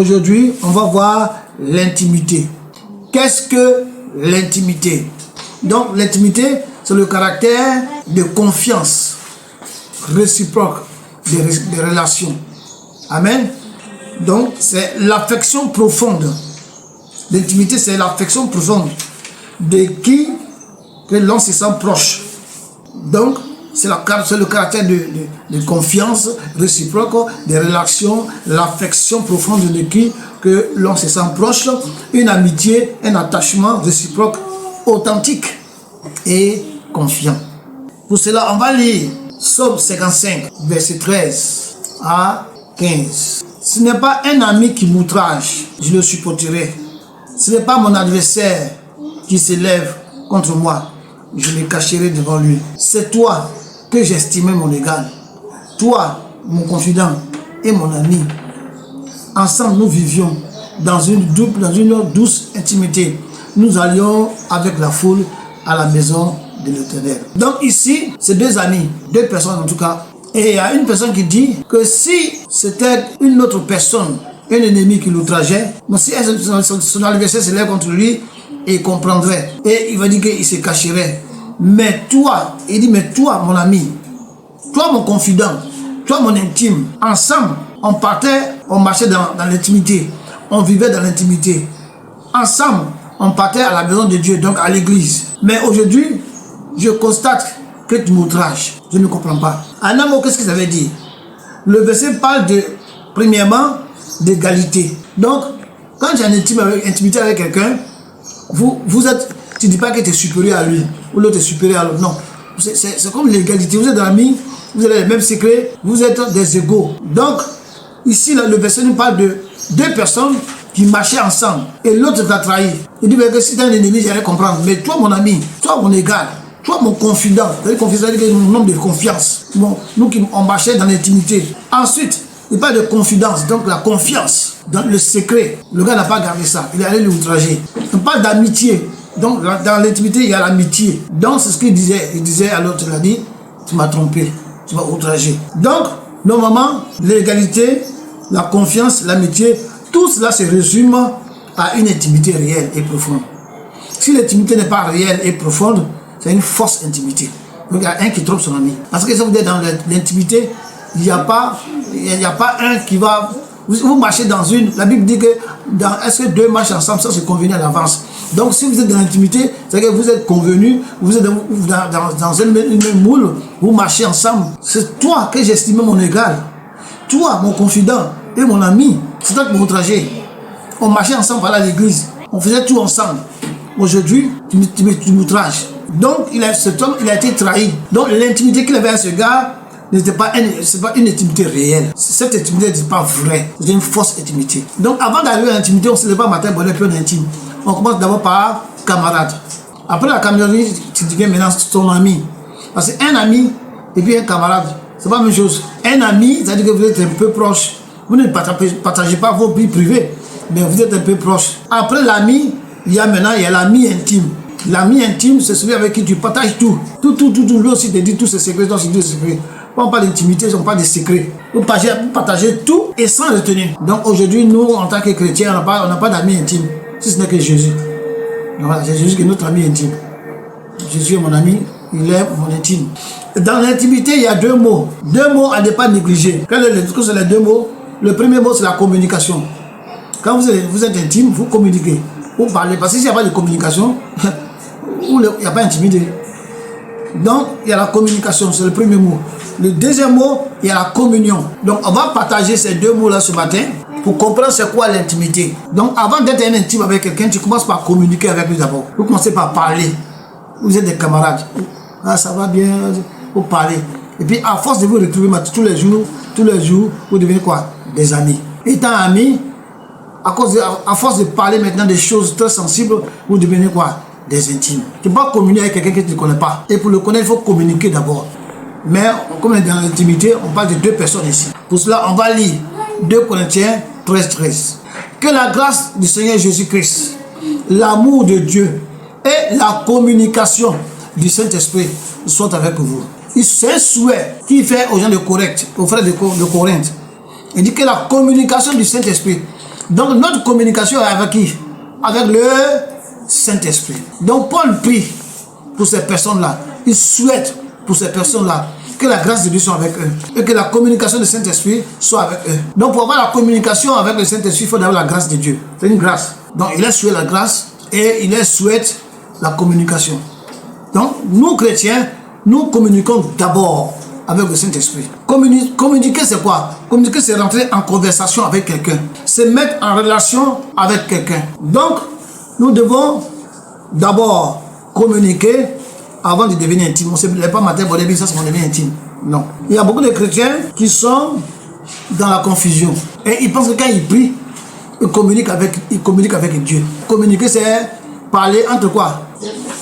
Aujourd'hui, on va voir l'intimité. Qu'est-ce que l'intimité? Donc, l'intimité, c'est le caractère de confiance réciproque des relations. Amen. Donc, c'est l'affection profonde. L'intimité, c'est l'affection profonde de qui que l'on se sent proche. Donc, c'est le caractère de confiance réciproque, des relations, l'affection profonde de qui que l'on se sent proche, une amitié, un attachement réciproque authentique et confiant. Pour cela, on va lire Psaume 55, verset 13 à 15. Ce n'est pas un ami qui m'outrage, je le supporterai. Ce n'est pas mon adversaire qui s'élève contre moi, je le cacherai devant lui. C'est toi que j'estimais mon égal, toi, mon confident et mon ami. Ensemble, nous vivions dans une douce intimité. Nous allions avec la foule à la maison de l'Éternel. Donc ici, c'est deux amis, deux personnes en tout cas. Et il y a une personne qui dit que si c'était une autre personne, un ennemi qui l'outrageait, si son adversaire se lève contre lui, il comprendrait. Et il va dire qu'il se cacherait. Mais toi, il dit, mais toi, mon ami, toi, mon confident, toi, mon intime, ensemble, on partait, on marchait dans l'intimité, on vivait dans l'intimité. Ensemble, on partait à la maison de Dieu, donc à l'église. Mais aujourd'hui, je constate que tu m'outrages. Je ne comprends pas. En un mot, qu'est-ce que ça veut dire? Le verset parle premièrement, d'égalité. Donc, quand tu as une intimité avec quelqu'un, vous êtes, tu ne dis pas que tu es supérieur à lui, ou l'autre est supérieur à l'autre. Non. C'est comme l'égalité. Vous êtes amis, vous avez les mêmes secrets, vous êtes des égaux. Donc, ici, là, le verset nous parle de deux personnes qui marchaient ensemble et l'autre t'a trahi. Il dit que si tu es un ennemi, j'allais comprendre. Mais toi, mon ami, toi, mon égal, toi, mon confident, c'est-à-dire mon homme de confiance. Bon, nous qui on marchait dans l'intimité. Ensuite, il parle de confidence, donc la confiance dans le secret. Le gars n'a pas gardé ça, il est allé l'outrager. On parle d'amitié. Donc, dans l'intimité, il y a l'amitié. Donc, c'est ce qu'il disait. Il disait à l'autre, il a dit, tu m'as trompé, tu m'as outragé. Donc, normalement, l'égalité, la confiance, l'amitié, tout cela se résume à une intimité réelle et profonde. Si l'intimité n'est pas réelle et profonde, c'est une fausse intimité. Donc, il y a un qui trompe son ami. Parce que si vous êtes dans l'intimité, il n'y a pas un qui va... Vous marchez dans une... La Bible dit que est-ce que deux marchent ensemble, ça se convient à l'avance. Donc, si vous êtes dans l'intimité, c'est que vous êtes convenus, vous êtes dans une même moule, vous marchez ensemble. C'est toi que j'estimais mon égal. Toi, mon confident et mon ami. C'est toi qui m'outrageais. On marchait ensemble à l'église. On faisait tout ensemble. Aujourd'hui, tu m'outrages. Donc, cet homme, il a été trahi. Donc, l'intimité qu'il avait à ce gars n'était pas une intimité réelle. Cette intimité n'était pas vraie. C'était une fausse intimité. Donc, avant d'arriver à l'intimité, on ne se lève pas matin pour être intime. On commence d'abord par camarade. Après la camaraderie, tu deviens maintenant ton ami. Parce qu'un ami et puis un camarade, c'est pas la même chose. Un ami, c'est-à-dire que vous êtes un peu proche. Vous ne partagez pas vos vies privées, mais vous êtes un peu proche. Après l'ami, il y a l'ami intime. L'ami intime, c'est celui avec qui tu partages tout. Tout. Lui aussi te dit tous ses secrets, toi aussi tous ses secrets. On parle d'intimité, on parle de secrets. Vous partagez tout et sans retenir. Donc aujourd'hui, nous, en tant que chrétiens, on n'a pas d'amis intime. Si ce n'est que Jésus. Voilà, c'est Jésus qui est notre ami intime. Jésus est mon ami, il est mon intime. Dans l'intimité, il y a deux mots. Deux mots à ne pas négliger. Qu'est-ce que c'est les deux mots? Le premier mot, c'est la communication. Quand vous êtes intime, vous communiquez. Vous parlez. Parce que s'il n'y a pas de communication, il n'y a pas d'intimité. Donc, il y a la communication, c'est le premier mot. Le deuxième mot, il y a la communion. Donc, on va partager ces deux mots-là ce matin pour comprendre c'est quoi l'intimité. Donc, avant d'être un intime avec quelqu'un, tu commences par communiquer avec lui d'abord. Vous commencez par parler. Vous êtes des camarades. Ah, ça va bien, vous parlez. Et puis, à force de vous retrouver tous les jours, vous devenez quoi? Des amis. Étant amis, à force de parler maintenant des choses très sensibles, vous devenez quoi? Des intimes. Tu ne peux pas communiquer avec quelqu'un que tu ne connais pas. Et pour le connaître, il faut communiquer d'abord. Mais comme on est dans l'intimité, on parle de deux personnes ici. Pour cela, on va lire 2 Corinthiens 13. Que la grâce du Seigneur Jésus-Christ, l'amour de Dieu et la communication du Saint-Esprit soient avec vous. C'est un souhait qu'il fait aux gens de Corinthe, aux frères de Corinthe. Il dit que la communication du Saint-Esprit, Donc notre communication est avec qui? Avec le Saint-Esprit. Donc Paul prie pour ces personnes-là. Il souhaite pour ces personnes-là que la grâce de Dieu soit avec eux et que la communication du Saint-Esprit soit avec eux. Donc pour avoir la communication avec le Saint-Esprit, il faut avoir la grâce de Dieu. C'est une grâce. Donc il leur souhaite la grâce et il leur souhaite la communication. Donc nous chrétiens, nous communiquons d'abord avec le Saint-Esprit. Communiquer c'est quoi? Communiquer c'est rentrer en conversation avec quelqu'un. C'est mettre en relation avec quelqu'un. Donc nous devons d'abord communiquer avant de devenir intime. On ne sait pas matin, bon, ça c'est qu'on devient intime. Non. Il y a beaucoup de chrétiens qui sont dans la confusion. Et ils pensent que quand ils prient, ils communiquent avec Dieu. Communiquer c'est parler entre quoi?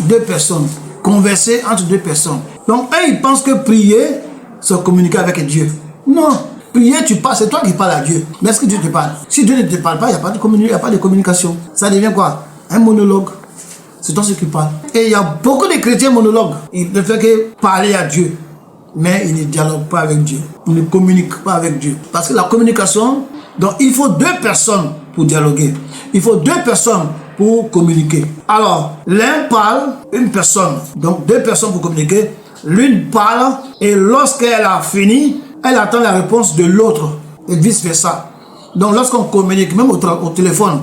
Deux personnes. Converser entre deux personnes. Donc eux ils pensent que prier c'est communiquer avec Dieu. Non. Prier tu parles, c'est toi qui parles à Dieu. Mais est-ce que Dieu te parle? Si Dieu ne te parle pas, il n'y a pas de communication. Ça devient quoi? Un monologue. C'est toi qui parles. Et il y a beaucoup de chrétiens monologues. Ils ne font que parler à Dieu. Mais ils ne dialoguent pas avec Dieu. Ils ne communiquent pas avec Dieu. Parce que la communication, donc il faut deux personnes pour dialoguer. Il faut deux personnes pour communiquer. Alors, l'un parle, une personne. Donc deux personnes pour communiquer. L'une parle et lorsqu'elle a fini, elle attend la réponse de l'autre. Et vice versa. Donc lorsqu'on communique, même au téléphone,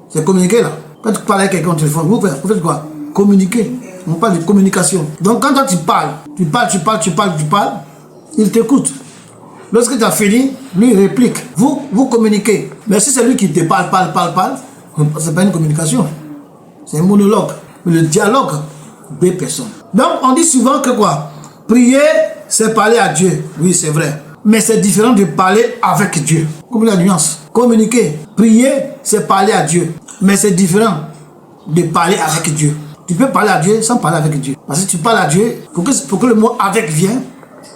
c'est communiquer là. Quand tu parles avec quelqu'un au téléphone, vous faites quoi? Communiquer. On parle de communication. Donc quand toi tu parles, il t'écoute. Lorsque tu as fini, lui il réplique. Vous communiquez. Mais si c'est lui qui te parle, c'est pas une communication. C'est un monologue. Mais le dialogue, deux personnes. Donc on dit souvent que quoi? Prier, c'est parler à Dieu. Oui, c'est vrai. Mais c'est différent de parler avec Dieu. Comme la nuance. Communiquer. Prier, c'est parler à Dieu. Mais c'est différent de parler avec Dieu. Tu peux parler à Dieu sans parler avec Dieu. Parce que tu parles à Dieu, pour que le mot avec vienne,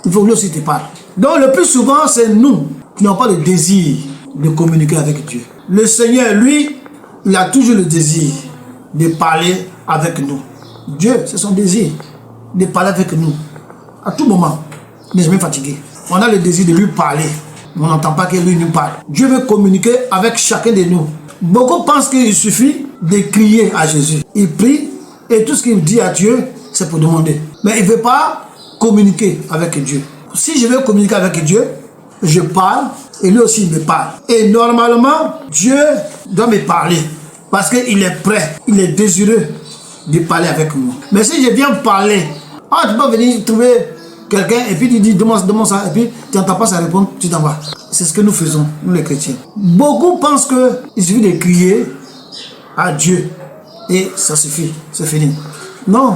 il faut que lui aussi te parle. Donc le plus souvent, c'est nous qui n'avons pas le désir de communiquer avec Dieu. Le Seigneur, lui, il a toujours le désir de parler avec nous. Dieu, c'est son désir de parler avec nous. À tout moment, il n'est jamais fatigué. On a le désir de lui parler. On n'entend pas que lui nous parle. Dieu veut communiquer avec chacun de nous. Beaucoup pensent qu'il suffit de crier à Jésus. Il prie et tout ce qu'il dit à Dieu, c'est pour demander. Mais il ne veut pas communiquer avec Dieu. Si je veux communiquer avec Dieu, je parle et lui aussi il me parle. Et normalement, Dieu doit me parler parce qu'il est prêt, il est désireux de parler avec moi. Mais si je viens parler, tu peux venir trouver quelqu'un et puis tu dis demande ça et puis tu n'entends pas sa réponse, tu t'en vas. C'est ce que nous faisons, nous les chrétiens. Beaucoup pensent qu'il suffit de crier à Dieu et ça suffit, c'est fini. Non,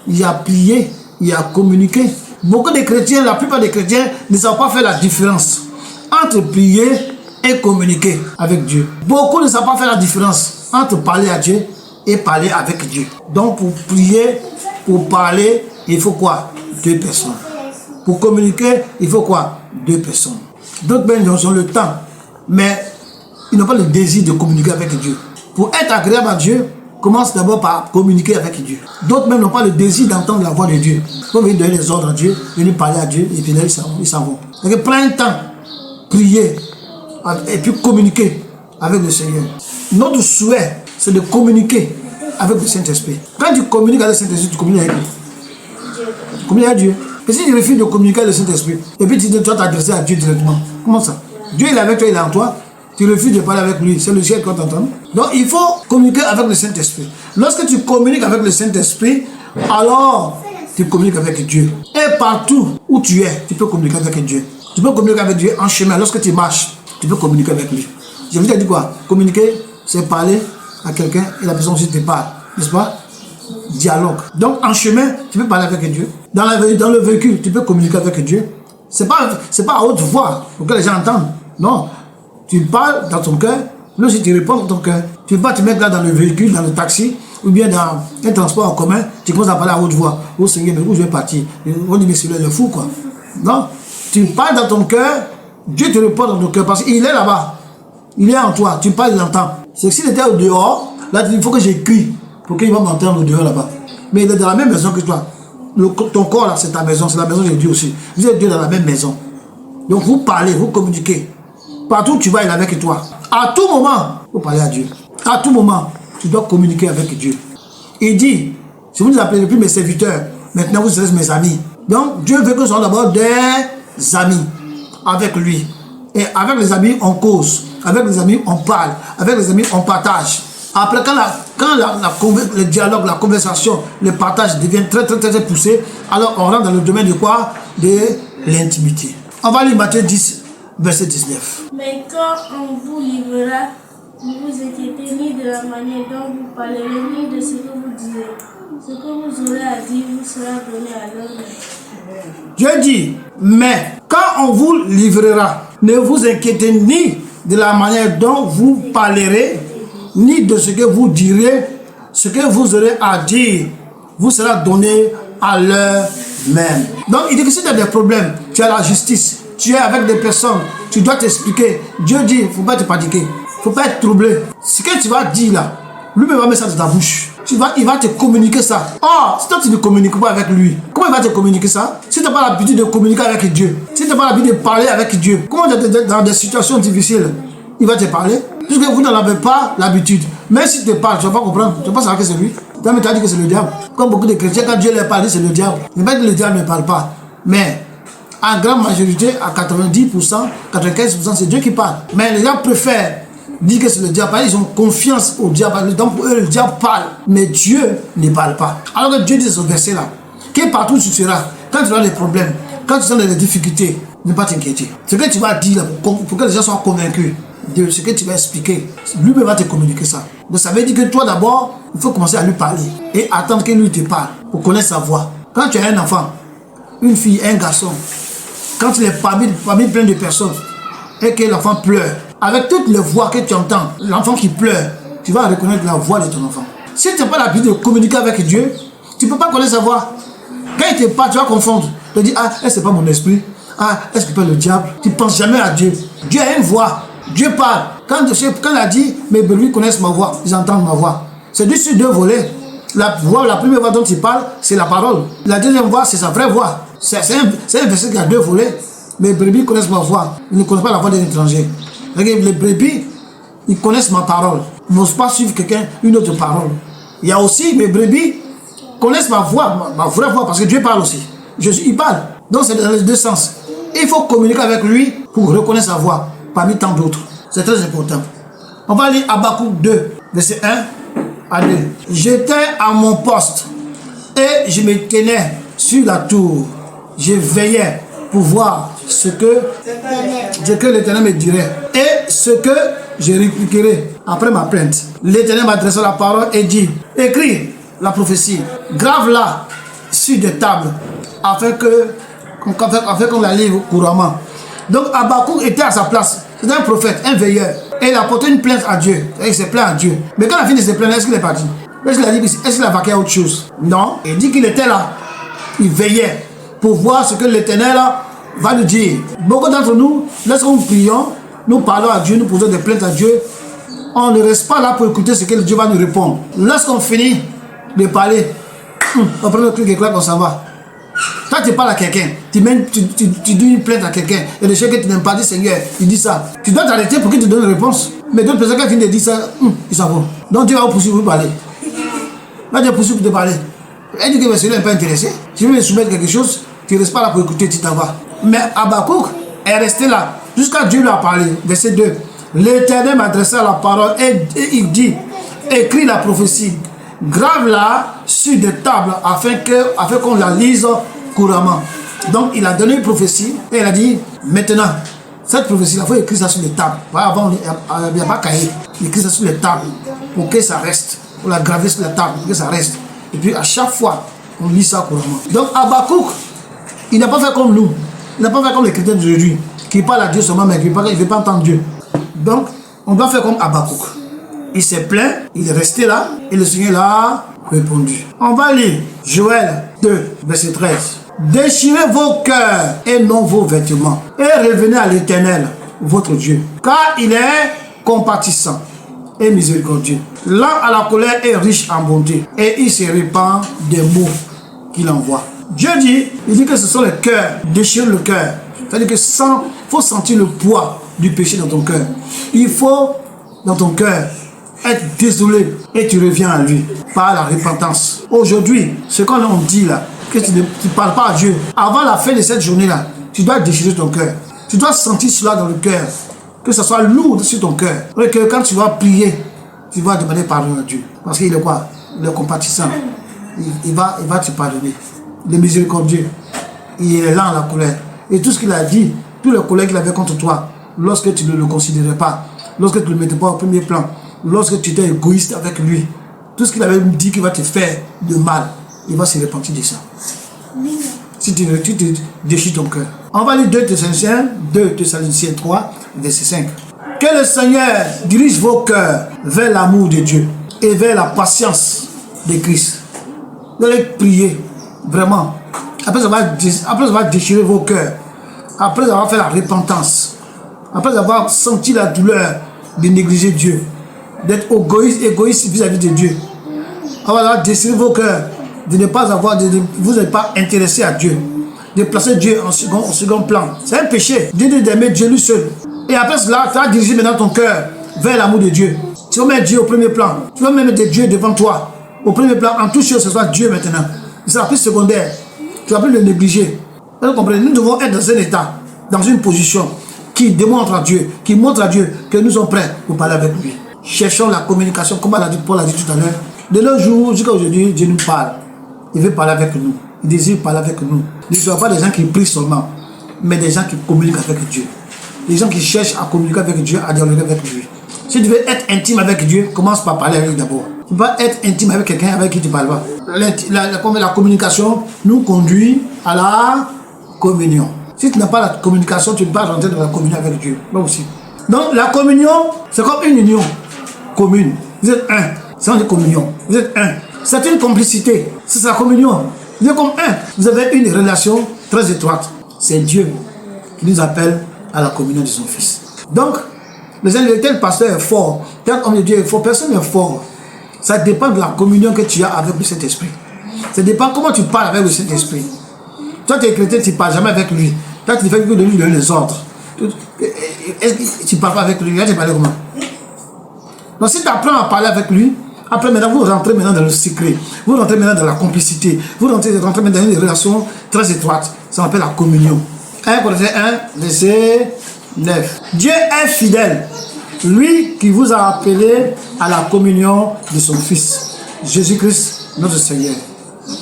il y a prié, il y a communiqué. Beaucoup de chrétiens, la plupart des chrétiens ne savent pas faire la différence entre prier et communiquer avec Dieu. Beaucoup ne savent pas faire la différence entre parler à Dieu et parler avec Dieu. Donc pour prier, pour parler, il faut quoi? Deux personnes. Pour communiquer, il faut quoi? Deux personnes. D'autres même ont le temps, mais ils n'ont pas le désir de communiquer avec Dieu. Pour être agréable à Dieu, commence d'abord par communiquer avec Dieu. D'autres même n'ont pas le désir d'entendre la voix de Dieu. Ils vont venir donner les ordres à Dieu, venir parler à Dieu, et puis là, ils s'en vont. Donc prends un temps, prier, et puis communiquer avec le Seigneur. Notre souhait, c'est de communiquer avec le Saint-Esprit. Quand tu communiques avec le Saint-Esprit, tu communiques avec lui. Tu communiques avec Dieu. Et si tu refuses de communiquer avec le Saint-Esprit, et puis tu dois t'adresser à Dieu directement, comment ça? Dieu il est avec toi, il est en toi. Tu refuses de parler avec lui, c'est le ciel qu'on t'entend. Donc il faut communiquer avec le Saint-Esprit. Lorsque tu communiques avec le Saint-Esprit, alors tu communiques avec Dieu. Et partout où tu es, tu peux communiquer avec Dieu. Tu peux communiquer avec Dieu en chemin. Lorsque tu marches, tu peux communiquer avec lui. Je vous ai dit quoi? Communiquer, c'est parler à quelqu'un et la personne aussi te parle. N'est-ce pas? Dialogue. Donc en chemin, tu peux parler avec Dieu. Dans le véhicule, tu peux communiquer avec Dieu. C'est pas à haute voix pour que les gens entendent. Non. Tu parles dans ton cœur, là aussi tu réponds dans ton cœur. Tu ne peux pas te mettre là dans le véhicule, dans le taxi, ou bien dans un transport en commun, tu commences à parler à haute voix. Oh Seigneur, mais où je vais partir? On dit, mais c'est le fou quoi. Non, tu parles dans ton cœur, Dieu te répond dans ton cœur, parce qu'il est là-bas. Il est en toi, tu parles, il l'entend. C'est que s'il était au dehors, là il faut que j'écris, pour qu'il va m'entendre au dehors là-bas. Mais il est dans la même maison que toi. Ton corps là, c'est ta maison, c'est la maison de Dieu aussi. Vous êtes Dieu dans la même maison. Donc vous parlez, vous communiquez. Partout où tu vas, il est avec toi. À tout moment, il faut parler à Dieu. À tout moment, tu dois communiquer avec Dieu. Il dit, si vous ne appelez plus mes serviteurs, maintenant vous serez mes amis. Donc Dieu veut que nous soyons d'abord des amis avec lui. Et avec les amis, on cause. Avec les amis, on parle. Avec les amis, on partage. Après, quand le dialogue, la conversation, le partage devient très poussé, alors on rentre dans le domaine de quoi? De l'intimité. On va lire Matthieu 10, verset 19. Mais quand on vous livrera, ne vous inquiétez ni de la manière dont vous parlerez, ni de ce que vous direz. Ce que vous aurez à dire vous sera donné à l'heure. Dieu dit, mais quand on vous livrera, ne vous inquiétez ni de la manière dont vous parlerez, ni de ce que vous direz. Ce que vous aurez à dire vous sera donné à l'heure même. Donc il dit que si tu as des problèmes, tu as la justice, tu es avec des personnes, tu dois t'expliquer. Dieu dit, il ne faut pas te paniquer, il ne faut pas être troublé. Ce que tu vas dire là, lui-même va mettre ça dans ta bouche. Il va te communiquer ça. Oh, si toi tu ne communiques pas avec lui, comment il va te communiquer ça? Si tu n'as pas l'habitude de communiquer avec Dieu, si tu n'as pas l'habitude de parler avec Dieu, comment dans des situations difficiles, il va te parler? Puisque vous n'en avez pas l'habitude. Mais si tu te parles, tu ne vas pas comprendre, tu ne vas pas savoir que c'est lui. Tu vas me dire que c'est le diable. Comme beaucoup de chrétiens, quand Dieu leur parle, c'est le diable. Il ne pas que le diable ne parle pas. Mais en grande majorité, à 90%, 95%, c'est Dieu qui parle. Mais les gens préfèrent dire que c'est le diable. Ils ont confiance au diable. Donc pour eux, le diable parle. Mais Dieu ne parle pas. Alors que Dieu dit ce verset-là, que partout tu seras, quand tu auras des problèmes, quand tu auras des difficultés, ne pas t'inquiéter. Ce que tu vas dire là, pour que les gens soient convaincus de ce que tu vas expliquer, lui-même va te communiquer ça. Donc ça veut dire que toi d'abord, il faut commencer à lui parler et attendre que lui te parle pour connaître sa voix. Quand tu as un enfant, une fille, un garçon, quand il est parmi plein de personnes et que l'enfant pleure, avec toutes les voix que tu entends, l'enfant qui pleure, tu vas reconnaître la voix de ton enfant. Si tu n'as pas l'habitude de communiquer avec Dieu, tu ne peux pas connaître sa voix. Quand il te parle, tu vas confondre. Tu te dis, ah, est-ce que c'est pas mon esprit? Ah, est-ce que c'est pas le diable? Tu ne penses jamais à Dieu. Dieu a une voix. Dieu parle. Quand il a dit, mes brebis connaissent ma voix, ils entendent ma voix. C'est sur deux volets. La première voix dont il parle, c'est la parole. La deuxième voix, c'est sa vraie voix. C'est un verset qui a deux volets. Mes brebis connaissent ma voix. Ils ne connaissent pas la voix d'un étranger. Les brebis, ils connaissent ma parole. Ils n'osent pas suivre une autre parole. Il y a aussi mes brebis connaissent ma voix, ma vraie voix, parce que Dieu parle aussi. Il parle. Donc c'est dans les deux sens. Il faut communiquer avec lui pour reconnaître sa voix parmi tant d'autres. C'est très important. On va lire Habakkuk 2, verset 1 à 2. J'étais à mon poste et je me tenais sur la tour. Je veillais pour voir ce que l'Éternel me dirait et ce que je répliquerai après ma plainte. L'Éternel m'adressa la parole et dit, écris la prophétie, grave-la sur des tables afin qu'on la livre couramment. Donc Habakkuk était à sa place. C'était un prophète, un veilleur. Et il a porté une plainte à Dieu. Il s'est plaint à Dieu. Mais quand il a fini de se plaindre, est-ce qu'il est parti? Est-ce qu'il a vaqué à autre chose? Non. Il dit qu'il était là. Il veillait pour voir ce que l'Éternel va nous dire. Beaucoup d'entre nous, lorsque nous prions, nous parlons à Dieu, nous posons des plaintes à Dieu. On ne reste pas là pour écouter ce que Dieu va nous répondre. Lorsqu'on finit de parler, on prend le clic et clac, on s'en va. Quand tu parles à quelqu'un, tu dis une plainte à quelqu'un, et le chef que tu n'aimes pas, dit Seigneur, il dit ça. Tu dois t'arrêter pour qu'il te donne une réponse. Mais d'autres personnes qui viennent de dire ça, ils s'en vont. Donc Dieu va vous poursuivre pour parler. Va Dieu poursuivre pour te parler. Elle dit que celui-là n'est pas intéressé. Si tu veux me soumettre quelque chose, tu ne restes pas là pour écouter, tu t'en vas. Mais Habakkuk est resté là, jusqu'à Dieu lui a parlé. Verset 2. L'Éternel m'adressa la parole et il dit, écris la prophétie, grave-la sur des tables afin qu'on la lise couramment. Donc il a donné une prophétie et il a dit, maintenant, cette prophétie-là, il faut écrire ça sur les tables. Avant, il n'y a pas cahier. Il écrit ça sur les tables pour que ça reste. Pour la graver sur les tables pour que ça reste. Et puis à chaque fois, on lit ça couramment. Donc Habakkuk, il n'a pas fait comme nous. Il n'a pas fait comme les chrétiens d'aujourd'hui, qui parlent à Dieu seulement, mais qui ne veut pas entendre Dieu. Donc, on doit faire comme Habakkuk. Il s'est plaint, il est resté là, et le Seigneur l'a répondu. On va lire Joël 2, verset 13. Déchirez vos cœurs et non vos vêtements, et revenez à l'Éternel, votre Dieu, car il est compatissant et miséricordieux, lent à la colère et riche en bonté, et il se répand des mots qu'il envoie. Dieu dit, il dit que ce sont les cœurs, déchirer le cœur. C'est-à-dire que faut sentir le poids du péché dans ton cœur. Il faut dans ton cœur, être désolé et tu reviens à lui par la repentance. Aujourd'hui, ce qu'on dit là, que tu ne parles pas à Dieu, avant la fin de cette journée-là, tu dois déchirer ton cœur. Tu dois sentir cela dans le cœur, que ce soit lourd sur ton cœur. Et que quand tu vas prier, tu vas demander pardon à Dieu. Parce qu'il est quoi? Il est compatissant. Il va te pardonner. Il est miséricordieux. Il est lent à la colère. Et tout ce qu'il a dit, tous les collègues qu'il avait contre toi, lorsque tu ne le considérais pas, lorsque tu ne le mettais pas au premier plan, lorsque tu étais égoïste avec lui, tout ce qu'il avait dit qu'il va te faire de mal, il va se repentir de ça. Si tu te déchires ton cœur. On va lire 2 Thessaloniciens 3, verset 5. Que le Seigneur dirige vos cœurs vers l'amour de Dieu et vers la patience de Christ. Vous allez prier, vraiment. Après avoir déchiré vos cœurs, après avoir fait la repentance, après avoir senti la douleur de négliger Dieu, d'être égoïste vis-à-vis de Dieu, après avoir déchiré vos cœurs, de ne pas avoir, vous n'êtes pas intéressé à Dieu, de placer Dieu au second plan. C'est un péché d'aimer Dieu lui seul. Et après cela, tu vas diriger maintenant ton cœur vers l'amour de Dieu. Tu vas mettre Dieu au premier plan. Tu vas mettre Dieu devant toi. Au premier plan, en toute chose, ce soit Dieu maintenant. Il sera plus secondaire. Tu vas plus le négliger. Vous comprenez? Nous devons être dans un état, dans une position qui démontre à Dieu, qui montre à Dieu que nous sommes prêts pour parler avec lui. Cherchons la communication, comme Paul a dit tout à l'heure. De nos jours jusqu'à aujourd'hui, Dieu nous parle. Il veut parler avec nous. Il désire parler avec nous. Ne soyons pas des gens qui prient seulement, mais des gens qui communiquent avec Dieu. Les gens qui cherchent à communiquer avec Dieu, à dialoguer avec lui. Si tu veux être intime avec Dieu, commence par parler avec lui d'abord. Tu ne peux pas être intime avec quelqu'un avec qui tu ne parles pas. La communication nous conduit à la communion. Si tu n'as pas la communication, tu ne peux pas rentrer dans la communion avec Dieu. Moi aussi. Donc la communion, c'est comme une union commune. Vous êtes un. C'est une communion. Vous êtes un. C'est une complicité. C'est sa communion. Vous êtes comme un. Vous avez une relation très étroite. C'est Dieu qui nous appelle à la communion de son Fils. Donc, tel pasteur est fort, tel homme de Dieu est fort, personne n'est fort. Ça dépend de la communion que tu as avec le Saint-Esprit. Ça dépend comment tu parles avec le Saint-Esprit. Toi, tu es chrétien, tu ne parles jamais avec lui. Toi, tu ne fais que de lui donner les ordres. Est-ce que tu ne parles pas avec lui? Là, tu parles comment? Donc, si tu apprends à parler avec lui, après maintenant, vous rentrez maintenant dans le secret. Vous rentrez maintenant dans la complicité. Vous rentrez maintenant dans une relation très étroite. Ça s'appelle la communion. 1 Corinthiens 1, verset 9. Dieu est fidèle, lui qui vous a appelé à la communion de son Fils, Jésus-Christ, notre Seigneur.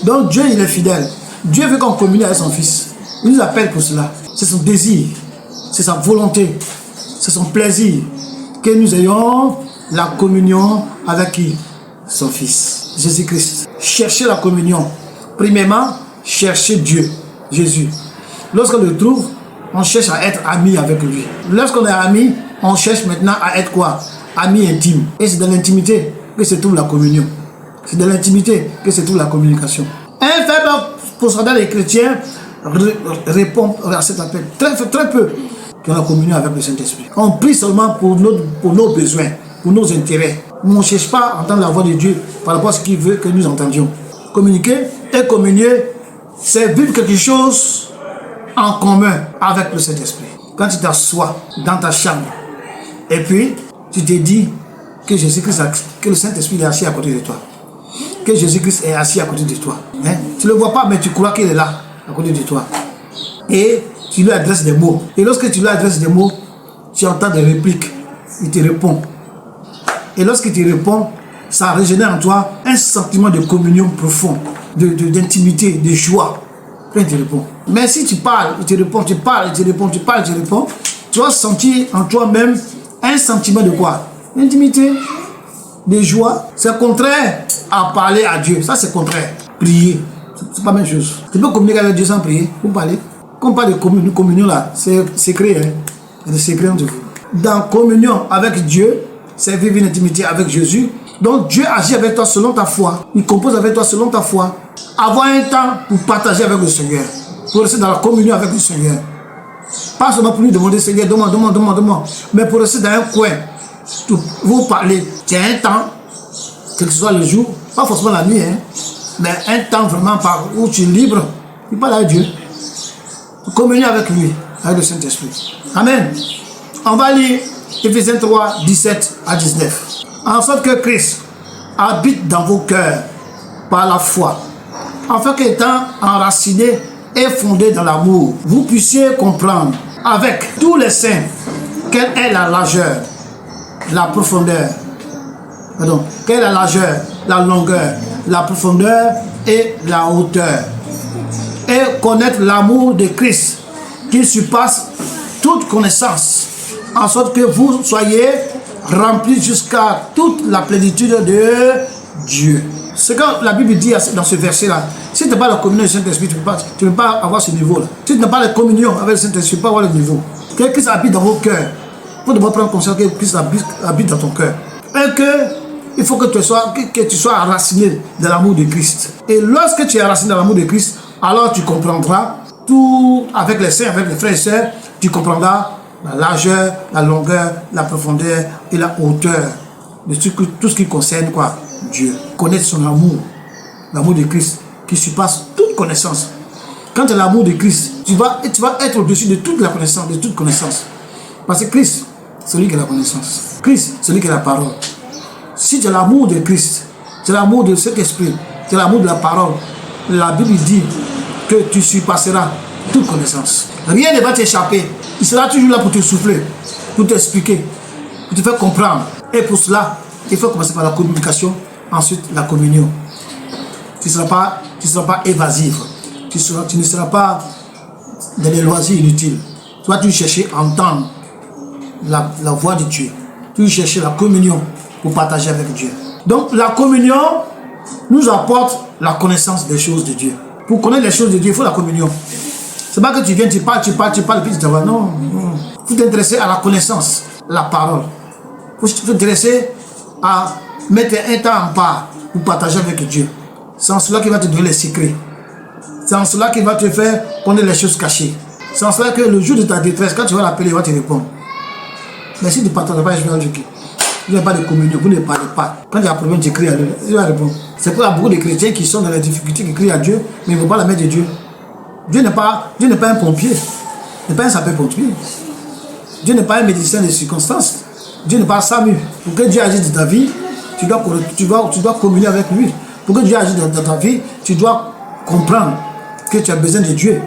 Donc Dieu, il est fidèle. Dieu veut qu'on communie avec son Fils. Il nous appelle pour cela. C'est son désir, c'est sa volonté, c'est son plaisir que nous ayons la communion avec qui? Son Fils, Jésus-Christ. Cherchez la communion. Premièrement, cherchez Dieu, Jésus. Lorsqu'on le trouve, on cherche à être ami avec lui. Lorsqu'on est ami, on cherche maintenant à être quoi? Ami intime. Et c'est dans l'intimité que se trouve la communion. C'est dans l'intimité que se trouve la communication. Un faible pourcentage des chrétiens répond à cet appel. Très peu qui ont la communion avec le Saint-Esprit. On prie seulement pour nos besoins, pour nos intérêts. On ne cherche pas à entendre la voix de Dieu par rapport à ce qu'il veut que nous entendions. Communiquer et communier, c'est vivre quelque chose en commun avec le Saint-Esprit. Quand tu t'assois dans ta chambre et puis tu te dis que Jésus-Christ, que le Saint-Esprit est assis à côté de toi, que Jésus-Christ est assis à côté de toi, hein? Tu ne le vois pas, mais tu crois qu'il est là à côté de toi, et tu lui adresses des mots, et lorsque tu lui adresses des mots, tu entends des répliques, il te répond, et lorsqu'il te répond, ça régénère en toi un sentiment de communion profond, d'intimité, de joie. Quand il te répond. Mais si tu parles, il te répond, tu parles, il te répond, tu parles, il te répond, tu vas sentir en toi-même un sentiment de quoi? D'intimité, de joie. C'est contraire à parler à Dieu. Ça, c'est contraire. Prier, c'est pas la même chose. Tu peux communiquer avec Dieu sans prier. Vous parlez. Quand on parle de communion là, c'est secret. Hein? C'est des secrets entre vous. Dans communion avec Dieu, c'est vivre une intimité avec Jésus. Donc Dieu agit avec toi selon ta foi. Il compose avec toi selon ta foi. Avoir un temps pour partager avec le Seigneur. Pour rester dans la communion avec le Seigneur. Pas seulement pour lui demander, Seigneur, demande. Mais pour rester dans un coin. Vous parlez. Tu as un temps, quel que soit le jour, pas forcément la nuit, hein, mais un temps vraiment où tu es libre. Tu parles avec Dieu. Tu communies avec lui, avec le Saint-Esprit. Amen. On va lire Éphésiens 3, 17 à 19. En sorte que Christ habite dans vos cœurs par la foi, afin qu'étant enraciné et fondé dans l'amour, vous puissiez comprendre avec tous les saints quelle est la largeur, la profondeur, quelle est la largeur, la longueur, la profondeur et la hauteur, et connaître l'amour de Christ qui surpasse toute connaissance, en sorte que vous soyez remplis jusqu'à toute la plénitude de Dieu. Ce que la Bible dit dans ce verset-là, si tu n'as pas la communion du Saint-Esprit, tu ne peux pas avoir ce niveau-là. Si tu n'as pas la communion avec le Saint-Esprit, tu ne peux pas avoir le niveau. Que Christ habite dans vos cœurs. Il faut d'abord prendre conscience que Christ habite dans ton cœur. Et il faut que tu sois enraciné dans l'amour de Christ. Et lorsque tu es enraciné dans l'amour de Christ, alors tu comprendras tout avec les saints, avec les frères et sœurs, tu comprendras la largeur, la longueur, la profondeur et la hauteur de tout ce qui concerne quoi? Dieu. Connaître son amour, l'amour de Christ qui surpasse toute connaissance. Quand tu as l'amour de Christ, tu vas être au-dessus de toute la connaissance, de toute connaissance. Parce que Christ, c'est lui qui a la connaissance. Christ, c'est lui qui a la parole. Si tu as l'amour de Christ, tu as l'amour de cet esprit, tu as l'amour de la parole, la Bible dit que tu surpasseras toute connaissance. Rien ne va t'échapper. Il sera toujours là pour te souffler, pour t'expliquer, pour te faire comprendre. Et pour cela, il faut commencer par la communication, ensuite la communion. Tu ne seras pas évasif. Tu ne seras pas dans des loisirs inutiles. Tu vas chercher à entendre la voix de Dieu. Tu vas chercher la communion pour partager avec Dieu. Donc la communion nous apporte la connaissance des choses de Dieu. Pour connaître les choses de Dieu, il faut la communion. C'est pas que tu viens, tu parles, puis tu te vas. Non. Il faut t'intéresser à la connaissance, la parole. Il faut t'intéresser à mettre un temps en part pour partager avec Dieu. C'est en cela qu'il va te donner les secrets. C'est en cela qu'il va te faire connaître les choses cachées. C'est en cela que le jour de ta détresse, quand tu vas l'appeler, il va te répondre. Mais si tu ne partages pas, je vais dire que vous n'avez pas de communion, vous ne parlez pas. Quand il y a un problème, tu cries à Dieu, il va répondre. C'est pour beaucoup de chrétiens qui sont dans les difficultés, qui crient à Dieu, mais ils ne vont pas la mettre de Dieu. Dieu n'est pas un pompier, n'est pas un sapeur-pompier. Dieu n'est pas un médecin de circonstances. Dieu n'est pas Samuel. Pour que Dieu agisse dans ta vie, tu dois communier avec lui. Pour que Dieu agisse dans ta vie, tu dois comprendre que tu as besoin de Dieu.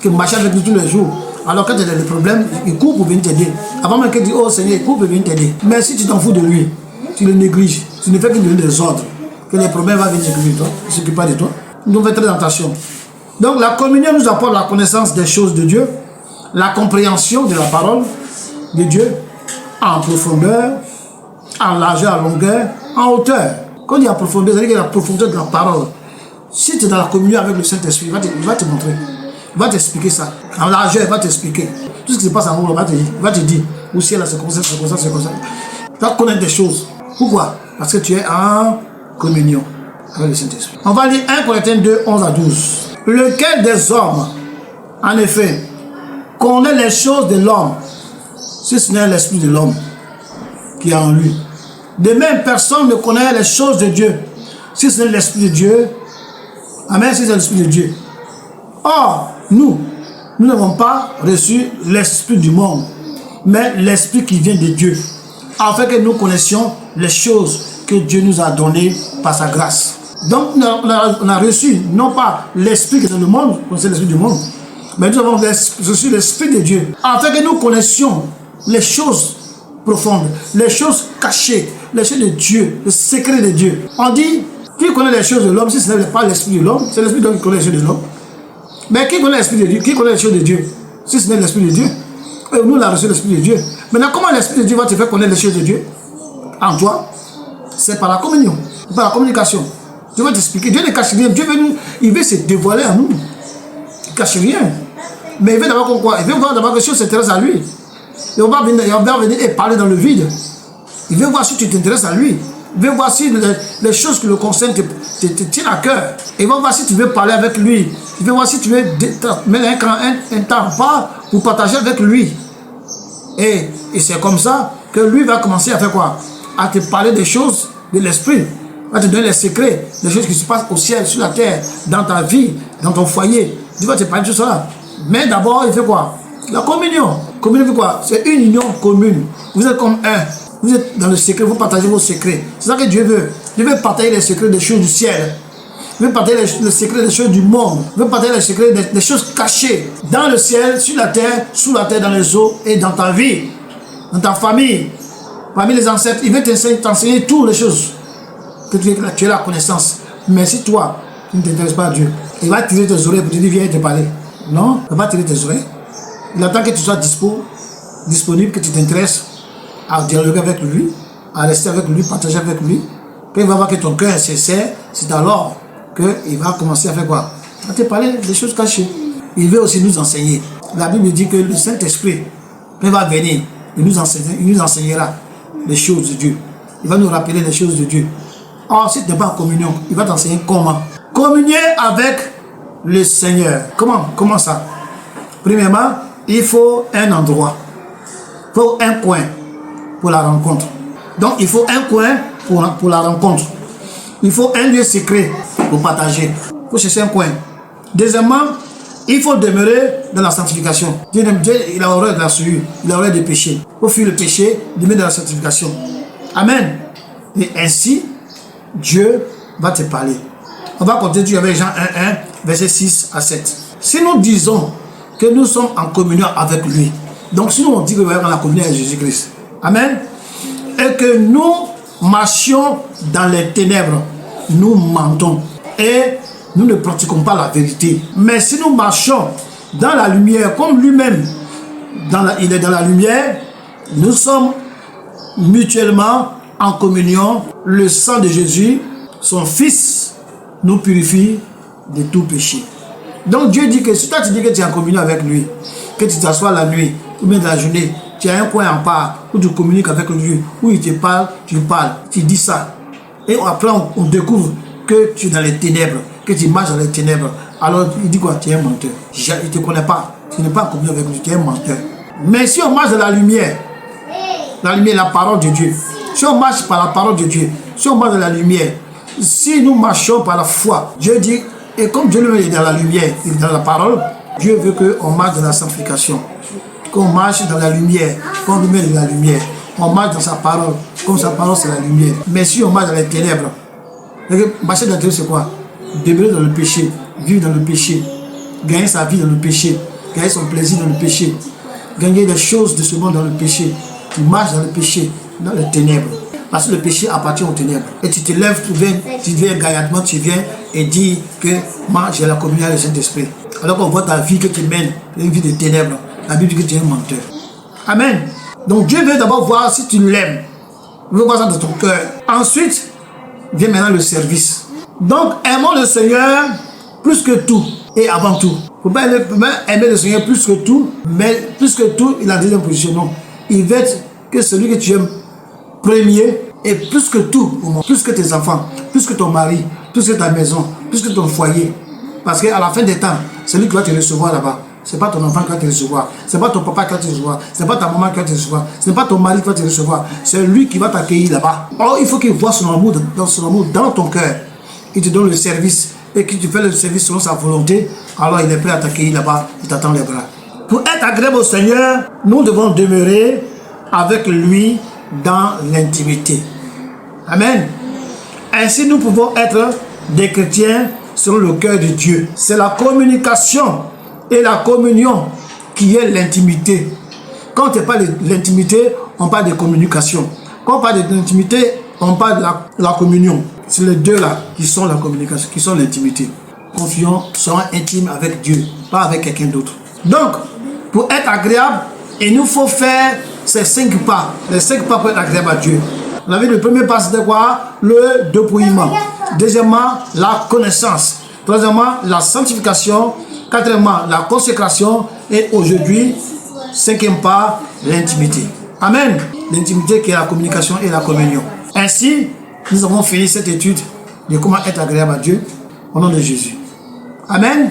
Que marcher avec lui tous les jours. Alors quand tu as des problèmes, il court pour venir t'aider. Avant même qu'il dise, oh Seigneur, il court pour venir t'aider. Mais si tu t'en fous de lui, tu le négliges, tu ne fais que donner des ordres, que les problèmes vont venir s'occuper de toi, s'occuper pas de toi. Nous devons faire très attention. Donc la communion nous apporte la connaissance des choses de Dieu, la compréhension de la parole de Dieu, en profondeur, en largeur, en longueur, en hauteur. Quand il y a profondeur, c'est-à-dire qu'il y a la profondeur de la parole. Si tu es dans la communion avec le Saint-Esprit, il va te montrer. Il va t'expliquer ça. En largeur, il va t'expliquer. Tout ce qui se passe en haut, il va te dire. Au ciel, c'est comme ça, c'est comme ça, c'est comme ça. Tu vas connaître des choses. Pourquoi? Parce que tu es en communion avec le Saint-Esprit. On va lire 1 Corinthiens 2, 11 à 12. Lequel des hommes, en effet, connaît les choses de l'homme, si ce n'est l'esprit de l'homme qui est en lui. De même, personne ne connaît les choses de Dieu, si ce n'est l'esprit de Dieu. Amen, si c'est l'esprit de Dieu. Or, nous n'avons pas reçu l'esprit du monde, mais l'esprit qui vient de Dieu, afin que nous connaissions les choses que Dieu nous a données par sa grâce. Donc, on a reçu, non pas l'esprit qui est dans le monde, c'est l'esprit du monde, mais nous avons reçu l'esprit de Dieu, afin que nous connaissions les choses profondes, les choses cachées, les choses de Dieu, le secret de Dieu. On dit, qui connaît les choses de l'homme, si ce n'est pas l'esprit de l'homme, c'est l'esprit de l'homme qui connaît les choses de l'homme. Mais qui connaît l'esprit de Dieu? Qui connaît les choses de Dieu? Si ce n'est l'esprit de Dieu. Et nous, on a reçu l'esprit de Dieu. Maintenant, comment l'esprit de Dieu va te faire connaître les choses de Dieu? En toi, c'est par la communion, par la communication. Dieu va t'expliquer. Dieu ne cache rien. Dieu veut il veut se dévoiler à nous. Il ne cache rien. Mais il veut d'abord qu'on quoi? Il veut voir d'abord que les choses s'intéressent à lui. Il va venir et parler dans le vide. Il veut voir si tu t'intéresses à lui. Il veut voir si les choses qui le concernent te tiennent à cœur. Il va voir si tu veux parler avec lui. Il veut voir si tu veux mettre un temps pour partager avec lui. Et c'est comme ça que lui va commencer à faire quoi? À te parler des choses de l'esprit. Il va te donner les secrets, des choses qui se passent au ciel, sur la terre, dans ta vie, dans ton foyer. Dieu va te parler de tout ça. Mais d'abord, il fait quoi? La communion. Communion, c'est quoi? C'est une union commune Vous êtes comme un. Vous êtes dans le secret, vous partagez vos secrets. C'est ça que Dieu veut. Dieu veut partager les secrets des choses du ciel. Il veut partager les secrets des choses du monde. Il veut partager les secrets des choses cachées. Dans le ciel, sur la terre, sous la terre, dans les eaux et dans ta vie. Dans ta famille. Parmi les ancêtres, il veut t'enseigner toutes les choses. Que tu aies la connaissance. Mais si toi, tu ne t'intéresses pas à Dieu, il va tirer tes oreilles pour te dire viens te parler. Non, il va tirer tes oreilles. Il attend que tu sois disponible, que tu t'intéresses à dialoguer avec lui, à rester avec lui, partager avec lui. Quand il va voir que ton cœur est sincère, c'est alors qu'il va commencer à faire quoi? À te parler des choses cachées. Il veut aussi nous enseigner. La Bible dit que le Saint-Esprit, quand il va venir, il nous enseignera les choses de Dieu. Il va nous rappeler les choses de Dieu. Or, si tu n'es pas en communion, il va t'enseigner comment. Communier avec le Seigneur. Comment ça? Premièrement, il faut un endroit. Il faut un coin pour la rencontre. Donc, il faut un coin pour la rencontre. Il faut un lieu secret pour partager. Il faut chercher un coin. Deuxièmement, il faut demeurer dans la sanctification. Dieu, il a horreur de la souillure. Il a horreur du péché. Il faut fuir le péché, demeurer dans la sanctification. Amen. Et ainsi, Dieu va te parler. On va continuer avec Jean 1, verset 6 à 7. Si nous disons que nous sommes en communion avec lui, donc si nous on dit que nous sommes en communion avec Jésus-Christ, amen, et que nous marchions dans les ténèbres, nous mentons et nous ne pratiquons pas la vérité. Mais si nous marchons dans la lumière, comme lui-même, il est dans la lumière, nous sommes mutuellement en communion. Le sang de Jésus, son Fils, nous purifie de tout péché. Donc Dieu dit que si toi tu dis que tu es en communion avec lui, que tu t'assois la nuit ou bien dans la journée, tu as un coin en part où tu communiques avec lui, où il te parle, tu parles, tu dis ça. Et après on découvre que tu es dans les ténèbres, que tu marches dans les ténèbres. Alors il dit quoi? Tu es un menteur. Il ne te connaît pas. Tu n'es pas en communion avec lui, tu es un menteur. Mais si on marche dans la lumière, la parole de Dieu, si on marche par la parole de Dieu, si on marche dans la lumière, si nous marchons par la foi, Dieu dit, et comme Dieu lui est dans la lumière, il est dans la parole, Dieu veut qu'on marche dans la sanctification, qu'on marche dans la lumière, qu'on lui met dans la lumière, on marche dans sa parole, comme sa parole c'est la lumière. Mais si on marche dans les ténèbres, marcher dans les ténèbres c'est quoi? Demeurer dans le péché, vivre dans le péché, gagner sa vie dans le péché, gagner son plaisir dans le péché, gagner les choses de ce monde dans le péché. Tu marches dans le péché, dans les ténèbres. Parce que le péché appartient aux ténèbres. Et tu te lèves, tu viens gaillardement, tu viens et dis que moi j'ai la communion avec le Saint-Esprit. Alors qu'on voit ta vie que tu mènes, une vie de ténèbres. La Bible dit que tu es un menteur. Amen. Donc Dieu veut d'abord voir si tu l'aimes. Il veut voir ça dans ton cœur. Ensuite, vient maintenant le service. Donc aimons le Seigneur plus que tout et avant tout. Il ne faut pas aimer le Seigneur plus que tout, mais plus que tout, il a la deuxième position. Non. Il veut que celui que tu aimes premier et plus que tout, plus que tes enfants, plus que ton mari, plus que ta maison, plus que ton foyer. Parce qu'à la fin des temps, c'est lui qui va te recevoir là-bas. Ce n'est pas ton enfant qui va te recevoir. Ce n'est pas ton papa qui va te recevoir. Ce n'est pas ta maman qui va te recevoir. Ce n'est pas ton mari qui va te recevoir. C'est lui qui va t'accueillir là-bas. Or, il faut qu'il voit son amour dans ton cœur. Il te donne le service. Et que tu fais le service selon sa volonté, alors il est prêt à t'accueillir là-bas. Il t'attend les bras. Pour être agréable au Seigneur, nous devons demeurer avec lui dans l'intimité. Amen. Ainsi, nous pouvons être des chrétiens selon le cœur de Dieu. C'est la communication et la communion qui est l'intimité. Quand on parle de l'intimité, on parle de communication. Quand on parle de l'intimité, on parle de la communion. C'est les deux là qui sont la communication, qui sont l'intimité. Confions, soyons intimes avec Dieu, pas avec quelqu'un d'autre. Donc, pour être agréable, il nous faut faire ces 5 pas. Les 5 pas pour être agréable à Dieu. On a vu le premier pas, c'était quoi? Le dépouillement. Deuxièmement, la connaissance. Troisièmement, la sanctification. Quatrièmement, la consécration. Et aujourd'hui, 5e pas, l'intimité. Amen. L'intimité qui est la communication et la communion. Ainsi, nous avons fini cette étude de comment être agréable à Dieu au nom de Jésus. Amen.